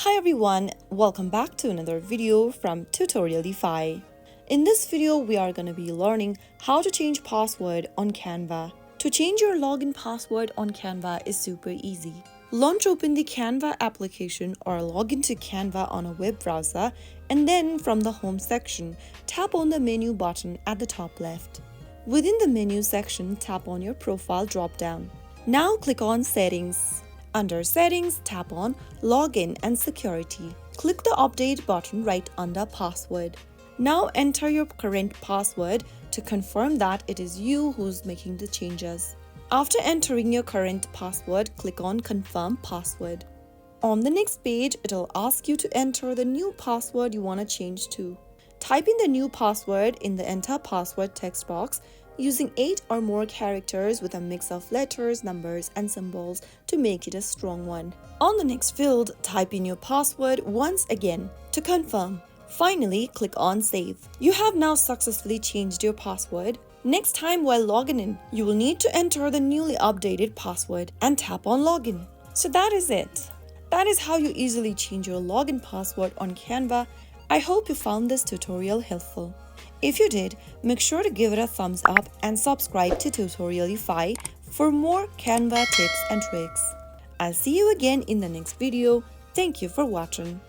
Hi everyone, welcome back to another video from Tutorialify. In this video, we are going to be learning how to change password on Canva. To change your login password on Canva is super easy. Launch open the Canva application or log into Canva on a web browser, and then from the home section, tap on the menu button at the top left. Within the menu section, tap on your profile drop-down. Now click on Settings. Under Settings, tap on Login and Security. Click the Update button right under Password. Now enter your current password to confirm that it is you who's making the changes. After entering your current password, click on Confirm Password. On the next page, it'll ask you to enter the new password you want to change to. Type in the new password in the Enter Password text box using 8 or more characters with a mix of letters, numbers, and symbols to make it a strong one. On the next field, type in your password once again to confirm. Finally, click on Save. You have now successfully changed your password. Next time while logging in, you will need to enter the newly updated password and tap on Login. So that is it. That is how you easily change your login password on Canva. I hope you found this tutorial helpful. If you did, make sure to give it a thumbs up and subscribe to Tutorialify for more Canva tips and tricks. I'll see you again in the next video. Thank you for watching.